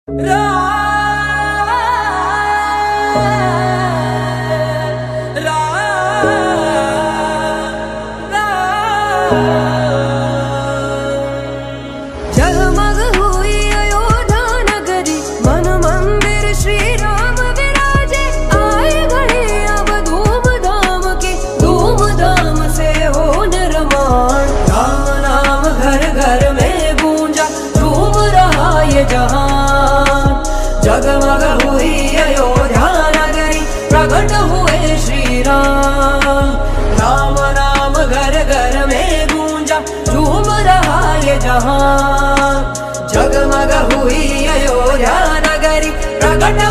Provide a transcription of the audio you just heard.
जगमग हुई अयोध्या नगरी, मन मंदिर श्री राम विराजे। आए घड़ी अब धूम से हो निर्माण। राम नाम घर घर में गूंजा, झूम रहा ये जहान। जगमग हुई अयोध्या नगरी, प्रकट हुए श्री राम। राम नाम घर घर में गूंजा, झूम रहा ये जहान। जगमग हुई अयोध्या नगरी, प्रकट